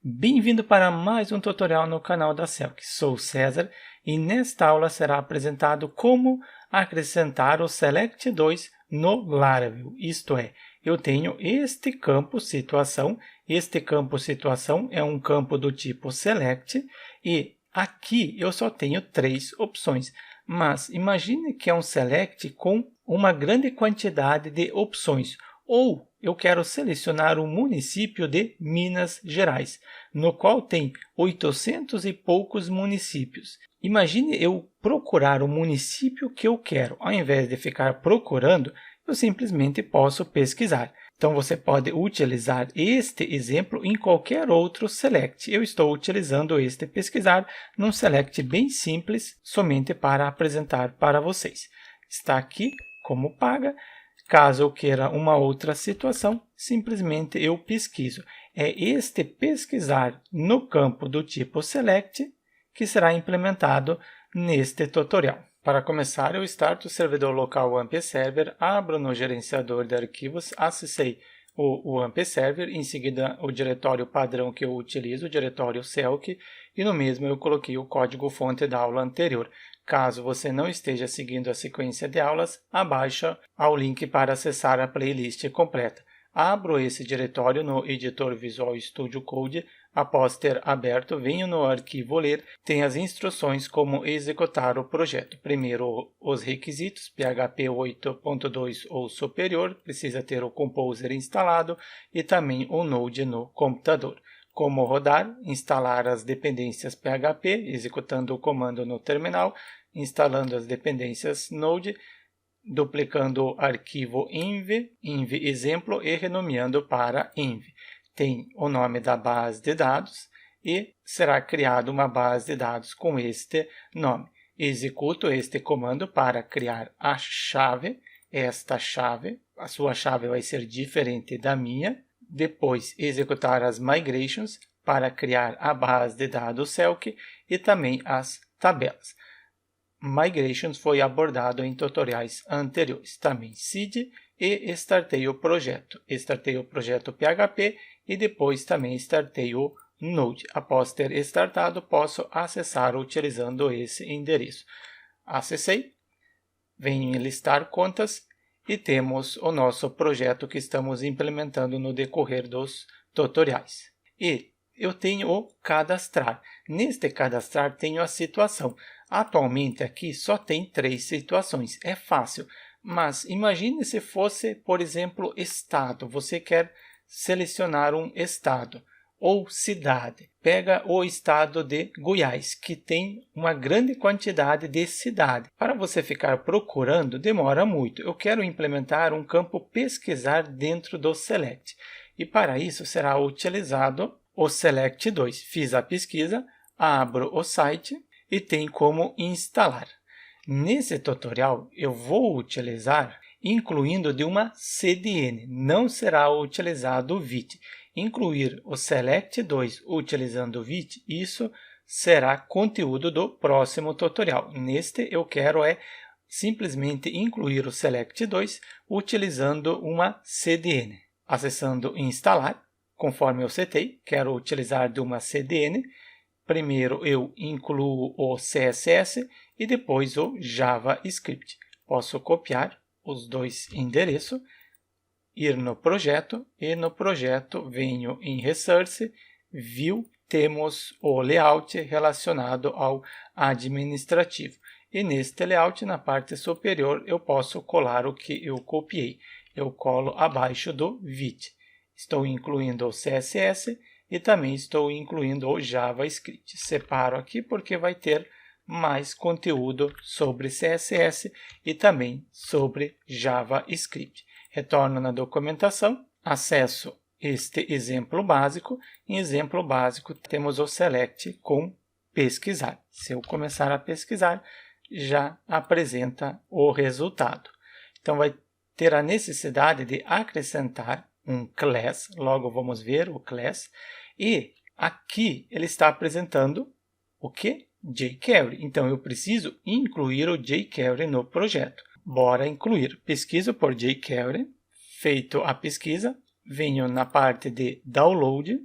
Bem-vindo para mais um tutorial no canal da Selk. Sou o César e nesta aula será apresentado como acrescentar o Select2 no Laravel. Isto é, eu tenho este campo situação. Este campo situação é um campo do tipo Select e aqui eu só tenho três opções. Mas imagine que é um Select com uma grande quantidade de opções. Ou eu quero selecionar o município de Minas Gerais, no qual tem 800 e poucos municípios. Imagine eu procurar o município que eu quero. Ao invés de ficar procurando, eu simplesmente posso pesquisar. Então, você pode utilizar este exemplo em qualquer outro select. Eu estou utilizando este pesquisar num select bem simples, somente para apresentar para vocês. Está aqui como paga. Caso eu queira uma outra situação, simplesmente eu pesquiso. É este pesquisar no campo do tipo Select que será implementado neste tutorial. Para começar, eu starto o servidor local WAMP Server, abro no gerenciador de arquivos, acessei o WAMP Server, em seguida o diretório padrão que eu utilizo, o diretório Selk, e no mesmo eu coloquei o código-fonte da aula anterior. Caso você não esteja seguindo a sequência de aulas, abaixo ao link para acessar a playlist completa. Abro esse diretório no editor Visual Studio Code. Após ter aberto, venho no arquivo ler, tem as instruções como executar o projeto. Primeiro, os requisitos, PHP 8.2 ou superior, precisa ter o Composer instalado e também o Node no computador. Como rodar, instalar as dependências PHP, executando o comando no terminal, instalando as dependências Node, duplicando o arquivo env exemplo e renomeando para env. Tem o nome da base de dados e será criada uma base de dados com este nome. Executo este comando para criar a chave, esta chave, a sua chave vai ser diferente da minha. Depois, executar as migrations para criar a base de dados Selk e também as tabelas. Migrations foi abordado em tutoriais anteriores. Também seed e startei o projeto. Startei o projeto PHP e depois também startei o Node. Após ter startado, posso acessar utilizando esse endereço. Acessei, venho em listar contas e temos o nosso projeto que estamos implementando no decorrer dos tutoriais. E eu tenho o cadastrar. Neste cadastrar tenho a situação. Atualmente aqui só tem 3 situações. É fácil, mas imagine se fosse, por exemplo, estado. Você quer selecionar um estado ou cidade. Pega o estado de Goiás, que tem uma grande quantidade de cidade. Para você ficar procurando, demora muito. Eu quero implementar um campo pesquisar dentro do Select. E para isso será utilizado o Select2. Fiz a pesquisa, abro o site e tem como instalar. Nesse tutorial eu vou utilizar incluindo de uma CDN, não será utilizado o Vite. Incluir o Select2 utilizando o Vite, isso será conteúdo do próximo tutorial. Neste eu quero simplesmente incluir o Select2 utilizando uma CDN. Acessando instalar, conforme eu setei, quero utilizar de uma CDN. Primeiro eu incluo o CSS e depois o JavaScript. Posso copiar os dois endereços, ir no projeto e no projeto venho em Resource, View, temos o layout relacionado ao administrativo. E neste layout, na parte superior, eu posso colar o que eu copiei. Eu colo abaixo do Vite. Estou incluindo o CSS e também estou incluindo o JavaScript. Separo aqui porque vai ter mais conteúdo sobre CSS e também sobre JavaScript. Retorno na documentação, acesso este exemplo básico. Em exemplo básico temos o select com pesquisar. Se eu começar a pesquisar, já apresenta o resultado. Então vai ter a necessidade de acrescentar um class, logo vamos ver o class, e aqui ele está apresentando o que? jQuery. Então eu preciso incluir o jQuery no projeto. Bora incluir. Pesquiso por jQuery. Feito a pesquisa, venho na parte de download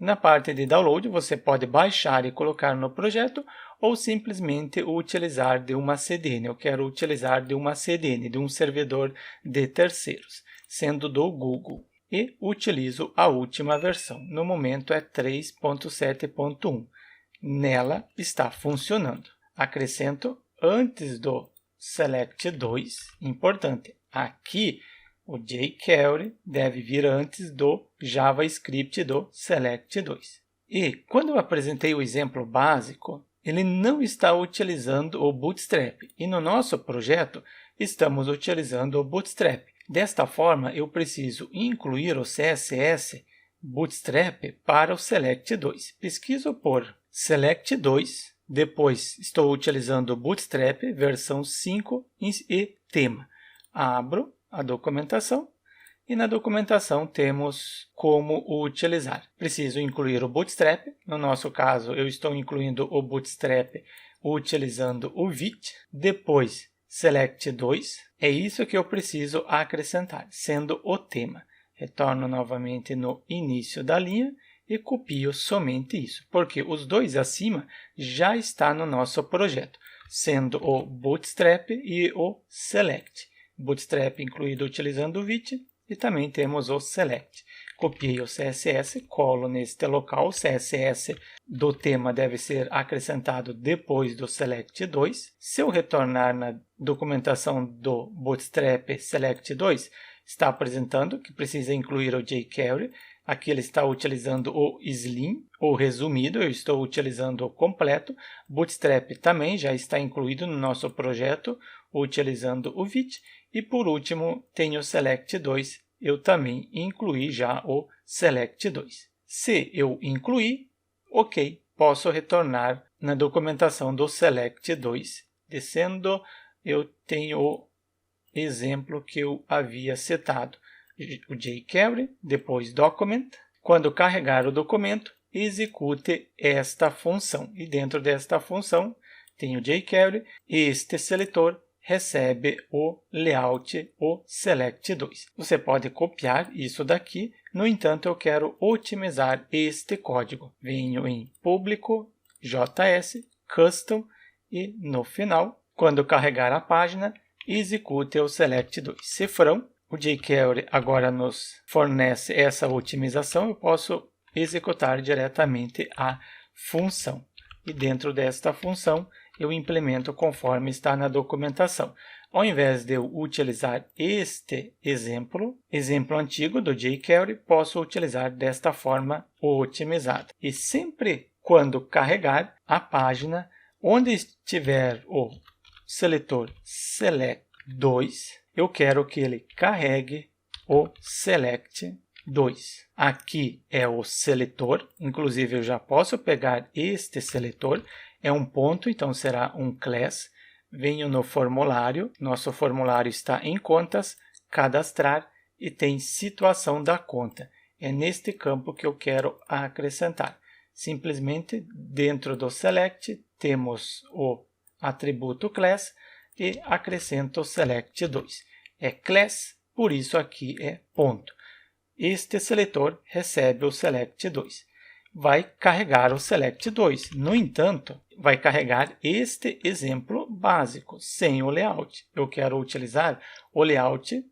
Na parte de download, você pode baixar e colocar no projeto ou simplesmente utilizar de uma CDN. Eu quero utilizar de uma CDN, de um servidor de terceiros, sendo do Google. E utilizo a última versão. No momento é 3.7.1. Nela está funcionando. Acrescento antes do Select 2, importante, aqui o jQuery deve vir antes do JavaScript do Select 2. E quando eu apresentei o exemplo básico, ele não está utilizando o Bootstrap. E no nosso projeto, estamos utilizando o Bootstrap. Desta forma, eu preciso incluir o CSS Bootstrap para o Select 2. Pesquiso por Select 2, depois estou utilizando o Bootstrap versão 5 e tema. Abro a documentação e na documentação temos como o utilizar. Preciso incluir o Bootstrap, no nosso caso eu estou incluindo o Bootstrap utilizando o Vite, depois Select 2, é isso que eu preciso acrescentar, sendo o tema. Retorno novamente no início da linha e copio somente isso, porque os dois acima já está no nosso projeto, sendo o Bootstrap e o Select. Bootstrap incluído utilizando o Vite e também temos o Select. Copiei o CSS, colo neste local. O CSS do tema deve ser acrescentado depois do Select 2. Se eu retornar na documentação do Bootstrap Select 2, está apresentando que precisa incluir o jQuery. Aqui ele está utilizando o Slim, ou resumido, eu estou utilizando o completo. Bootstrap também já está incluído no nosso projeto, utilizando o Vite. E por último, tem o Select 2, eu também incluí já o Select 2. Se eu incluir, ok, posso retornar na documentação do Select 2. Descendo, eu tenho o exemplo que eu havia setado. O jQuery, depois Document. Quando carregar o documento, execute esta função. E dentro desta função, tem o jQuery e este seletor recebe o layout, o Select 2. Você pode copiar isso daqui, no entanto, eu quero otimizar este código. Venho em Público, JS, Custom e no final, quando carregar a página, execute o Select 2. Cifrão, o jQuery agora nos fornece essa otimização, eu posso executar diretamente a função. E dentro desta função, eu implemento conforme está na documentação. Ao invés de eu utilizar este exemplo antigo do jQuery, posso utilizar desta forma otimizada. E sempre quando carregar a página, onde estiver o seletor Select 2, eu quero que ele carregue o Select 2. Aqui é o seletor, inclusive eu já posso pegar este seletor, é um ponto, então será um class. Venho no formulário, nosso formulário está em contas, cadastrar e tem situação da conta. É neste campo que eu quero acrescentar. Simplesmente dentro do select temos o atributo class e acrescento o select 2. É class, por isso aqui é ponto. Este seletor recebe o select 2. Vai carregar o Select 2. No entanto, vai carregar este exemplo básico, sem o layout. Eu quero utilizar o layout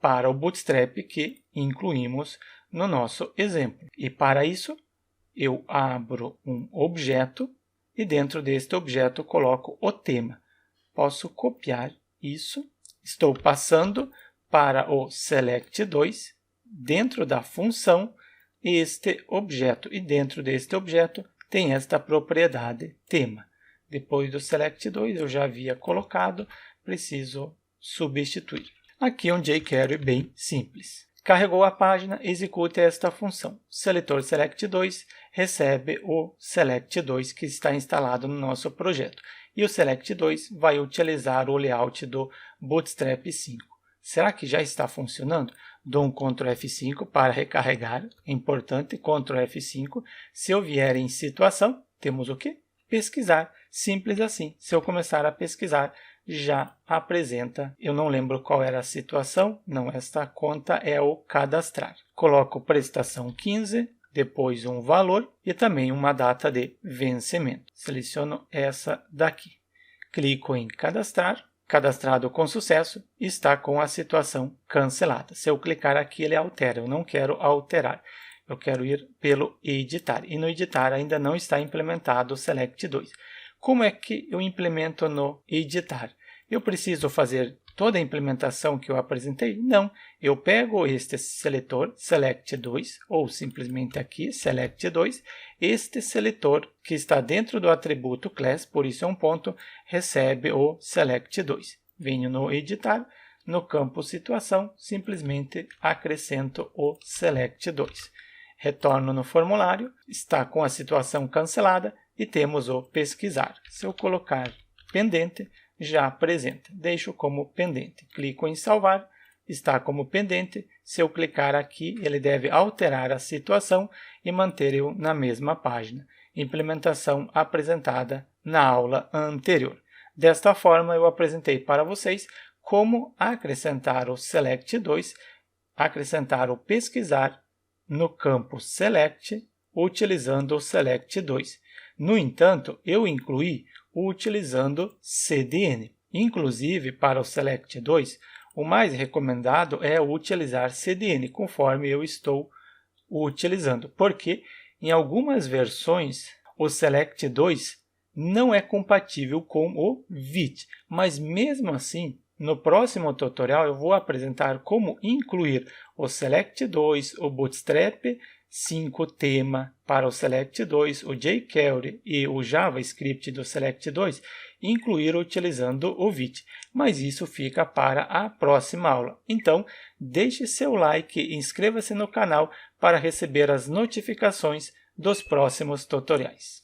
para o Bootstrap que incluímos no nosso exemplo. E para isso, eu abro um objeto e dentro deste objeto coloco o tema. Posso copiar isso. Estou passando para o Select 2 dentro da função este objeto e dentro deste objeto tem esta propriedade tema. Depois do Select 2 eu já havia colocado, preciso substituir. Aqui é um jQuery bem simples. Carregou a página, execute esta função. Seletor Select 2 recebe o Select 2 que está instalado no nosso projeto. E o Select 2 vai utilizar o layout do Bootstrap 5. Será que já está funcionando? Dou um Ctrl F5 para recarregar, é importante, Ctrl F5. Se eu vier em situação, temos o quê? Pesquisar, simples assim. Se eu começar a pesquisar, já apresenta, eu não lembro qual era a situação, não, esta conta é o cadastrar. Coloco prestação 15, depois um valor e também uma data de vencimento. Seleciono essa daqui. Clico em cadastrar. Cadastrado com sucesso, está com a situação cancelada. Se eu clicar aqui, ele altera. Eu não quero alterar. Eu quero ir pelo editar. E no editar ainda não está implementado o Select 2. Como é que eu implemento no editar? Eu preciso fazer toda a implementação que eu apresentei? Não. Eu pego este seletor, Select 2, ou simplesmente aqui, Select 2. Este seletor que está dentro do atributo class, por isso é um ponto, recebe o Select 2. Venho no editar, no campo situação, simplesmente acrescento o Select 2. Retorno no formulário, está com a situação cancelada e temos o pesquisar. Se eu colocar pendente, já apresenta. Deixo como pendente. Clico em salvar, está como pendente. Se eu clicar aqui, ele deve alterar a situação e manter eu na mesma página. Implementação apresentada na aula anterior. Desta forma, eu apresentei para vocês como acrescentar o Select 2, acrescentar o pesquisar no campo Select, utilizando o Select 2. No entanto, eu incluí utilizando CDN. Inclusive, para o Select 2, o mais recomendado é utilizar CDN, conforme eu estou utilizando, porque em algumas versões o Select 2 não é compatível com o VIT, mas mesmo assim, no próximo tutorial eu vou apresentar como incluir o Select 2, o Bootstrap 5 tema para o Select 2, o jQuery e o JavaScript do Select 2, incluir utilizando o VIT. Mas isso fica para a próxima aula. Então, deixe seu like e inscreva-se no canal para receber as notificações dos próximos tutoriais.